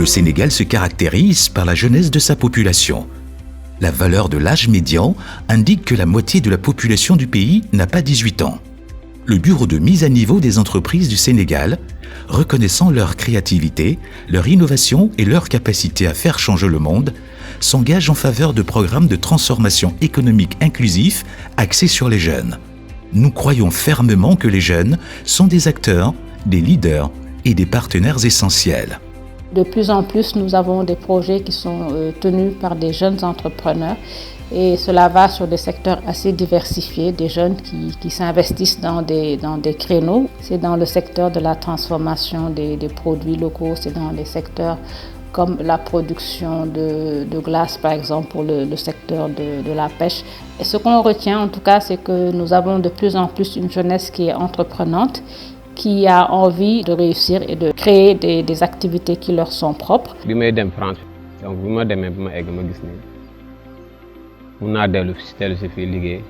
Le Sénégal se caractérise par la jeunesse de sa population. La valeur de l'âge médian indique que la moitié de la population du pays n'a pas 18 ans. Le Bureau de mise à niveau des entreprises du Sénégal, reconnaissant leur créativité, leur innovation et leur capacité à faire changer le monde, s'engage en faveur de programmes de transformation économique inclusifs axés sur les jeunes. Nous croyons fermement que les jeunes sont des acteurs, des leaders et des partenaires essentiels. De plus en plus, nous avons des projets qui sont tenus par des jeunes entrepreneurs et cela va sur des secteurs assez diversifiés, des jeunes qui s'investissent dans des créneaux. C'est dans le secteur de la transformation des produits locaux, c'est dans les secteurs comme la production de glace par exemple pour le secteur de la pêche. Et ce qu'on retient en tout cas, c'est que nous avons de plus en plus une jeunesse qui est entreprenante, qui a envie de réussir et de créer des activités qui leur sont propres. Bi may dem France donc bi ma demee ba ma egg ma gis ni mun naa dellu si fii liggéey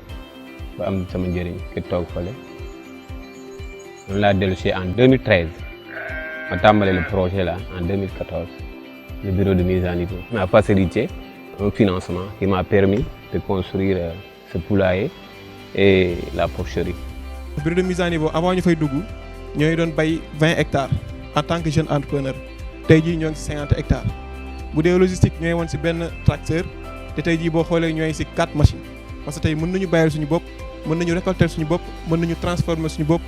ba am sama njëriñ ki toog fële noonu laa dellu si en 2013 ma tàmbale le projet là en 2014 le bureau de mise à niveau m'a facilité un financement qui m'a permis de construire ce poulailler et la porcherie. Le bureau de mise à niveau avant ñu fay dugg ñooy doon bay 20 hectares en tant que jeune entrepreneur tey jii ñoo ngi si 50 hectares bu dee logistique ñooy woon si benn tracteur te tey jii boo xoolee ñooy si 4 machines parce que tey mën nañu bayal suñu bopp mën nañu récolter suñu bopp mën nañu transformer suñu bopp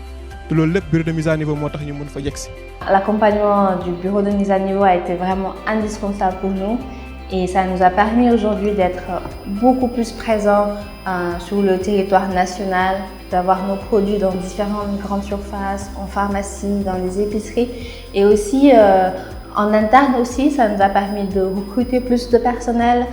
te loolu lépp bureau de mise à niveau moo tax ñu mën fa yegg si. L'accompagnement du bureau de mise à niveau a été vraiment indispensable pour nous et ça nous a permis aujourd'hui d'être beaucoup plus présents sur le territoire national, d'avoir nos produits dans différentes grandes surfaces, en pharmacie, dans les épiceries et aussi en interne aussi, ça nous a permis de recruter plus de personnel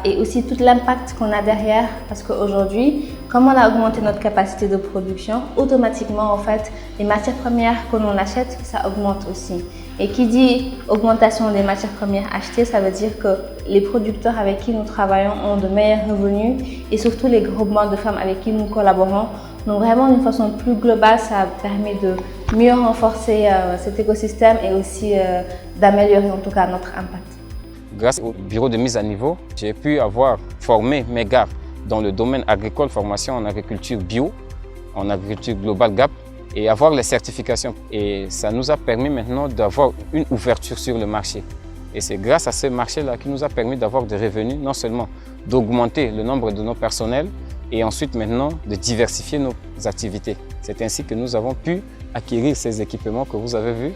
et aussi tout l'impact qu'on a derrière parce qu'aujourd'hui, comme on a augmenté notre capacité de production, automatiquement en fait, les matières premières que l'on achète, ça augmente aussi. Et qui dit augmentation des matières premières achetées, ça veut dire que les producteurs avec qui nous travaillons ont de meilleurs revenus et surtout les groupements de femmes avec qui nous collaborons. Donc vraiment d'une façon plus globale, ça permet de mieux renforcer cet écosystème et aussi d'améliorer en tout cas notre impact. Grâce au bureau de mise à niveau, j'ai pu avoir formé mes gars dans le domaine agricole, formation en agriculture bio, en agriculture globale GAP et avoir les certifications. Et ça nous a permis maintenant d'avoir une ouverture sur le marché. Et c'est grâce à ce marché-là qui nous a permis d'avoir des revenus, non seulement d'augmenter le nombre de nos personnels, et ensuite maintenant de diversifier nos activités. C'est ainsi que nous avons pu acquérir ces équipements que vous avez vus,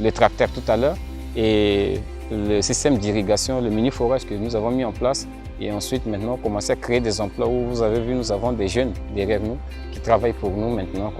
le tracteur tout à l'heure et le système d'irrigation, le mini-forage que nous avons mis en place et ensuite maintenant commencer à créer des emplois où vous avez vu, nous avons des jeunes derrière nous qui travaillent pour nous maintenant.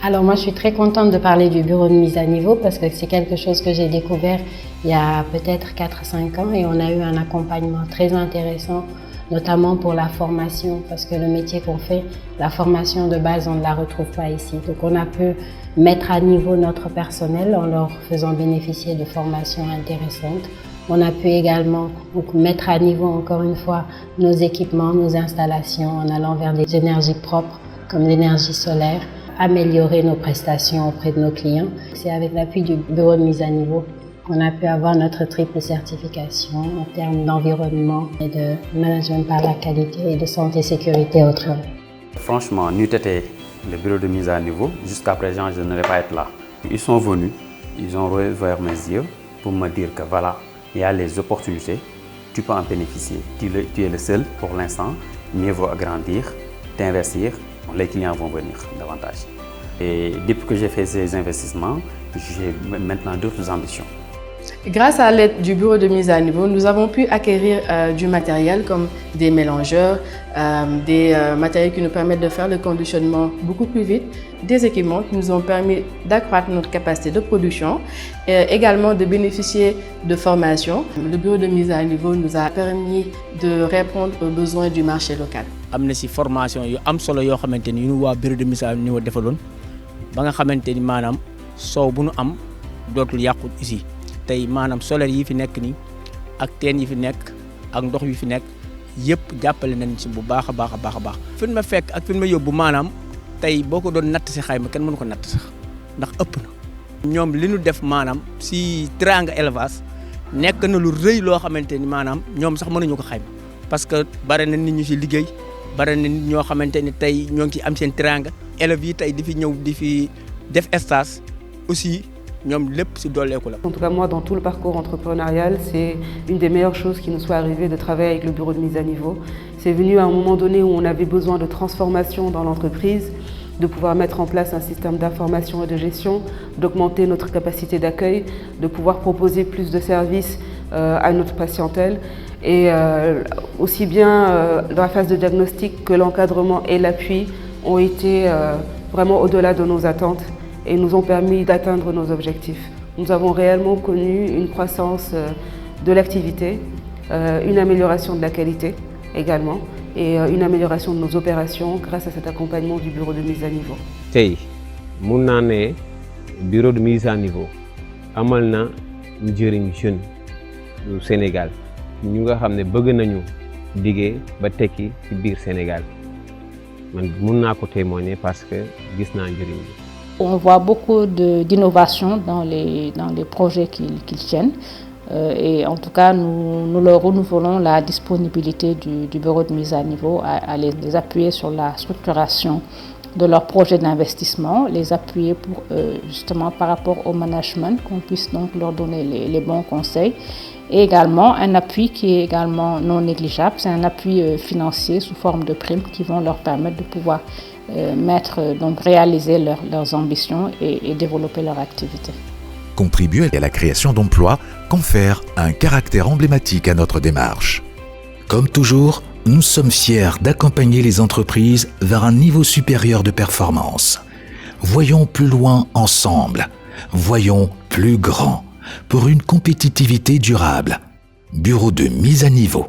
Alors moi je suis très contente de parler du bureau de mise à niveau parce que c'est quelque chose que j'ai découvert il y a peut-être 4-5 ans et on a eu un accompagnement très intéressant notamment pour la formation, parce que le métier qu'on fait, la formation de base, on ne la retrouve pas ici. Donc on a pu mettre à niveau notre personnel en leur faisant bénéficier de formations intéressantes. On a pu également mettre à niveau, encore une fois, nos équipements, nos installations, en allant vers des énergies propres, comme l'énergie solaire, améliorer nos prestations auprès de nos clients. C'est avec l'appui du bureau de mise à niveau qu'on a pu avoir notre triple certification en termes d'environnement et de management par la qualité et de santé et sécurité au travail. Franchement, nous étions le bureau de mise à niveau. Jusqu'à présent, je ne vais pas être là. Ils sont venus, ils ont ouvert mes yeux pour me dire que voilà, il y a les opportunités, tu peux en bénéficier. Tu es le seul pour l'instant, mieux vaut agrandir, t'investir, les clients vont venir davantage. Et depuis que j'ai fait ces investissements, j'ai maintenant d'autres ambitions. Grâce à l'aide du bureau de mise à niveau, nous avons pu acquérir du matériel comme des mélangeurs, des matériels qui nous permettent de faire le conditionnement beaucoup plus vite, des équipements qui nous ont permis d'accroître notre capacité de production et également de bénéficier de formations. Le bureau de mise à niveau nous a permis de répondre aux besoins du marché local. am na si formation yu am solo yoo xamante ni yu ñu waa bureau de mise à niveau defaloon ba nga xamante ni maanaam soow bu nu am dootul yàqu ici. tey maanaam solaire yi fi nekk nii ak teen yi fi nekk ak ndox yi fi nekk yëpp jàppale nañ ci bu baax a baax a baax a baax. fi ma fekk ak fi ma yóbbu maanaam tey boo ko doon natt si xayma kenn mënu ko natt sax ndax ëpp na. ñoom li ñu def maanaam si Teranga élevage nekk na lu rëy loo xamante ni maanaam ñoom sax mënuñu ko xayma parce que bare na nit ñu ci liggéey bare na nit ñoo xamante ni tey ñoo ngi ci am seen teranga élèves yi tey di fi ñëw di fi def stage aussi ñoom lépp ci dooleeku la. En tout cas, moi, dans tout le parcours entrepreneurial, c'est une des meilleures choses qui nous soit arrivée de travailler avec le bureau de mise à niveau. C'est venu à un moment donné où on avait besoin de transformation dans l'entreprise, de pouvoir mettre en place un système d'information et de gestion, d'augmenter notre capacité d'accueil, de pouvoir proposer plus de services à notre patientèle. Et aussi bien dans la phase de diagnostic que l'encadrement et l'appui ont été vraiment au-delà de nos attentes et nous ont permis d'atteindre nos objectifs. Nous avons réellement connu une croissance de l'activité, une amélioration de la qualité également et une amélioration de nos opérations grâce à cet accompagnement du bureau de mise à niveau. tey mun naa ne bureau de mise à niveau amal na njëriñ jeune du Sénégal ñu nga xam ne bëgg nañu liggéey ba tekki ci biir Sénégal man mun naa ko témoigner parce que gis naa njëriñ bi. On voit beaucoup d'innovation dans les projets qu'ils tiennent. Et en tout cas, nous leur renouvelons la disponibilité du bureau de mise à niveau à les appuyer sur la structuration de leurs projets d'investissement, les appuyer pour, justement par rapport au management, qu'on puisse donc leur donner les bons conseils. Et également un appui qui est également non négligeable, c'est un appui financier sous forme de primes qui vont leur permettre de pouvoir donc réaliser leurs ambitions et développer leur activité. Contribuer à la création d'emplois confère un caractère emblématique à notre démarche. Comme toujours, nous sommes fiers d'accompagner les entreprises vers un niveau supérieur de performance. Voyons plus loin ensemble, voyons plus grand pour une compétitivité durable. Bureau de mise à niveau.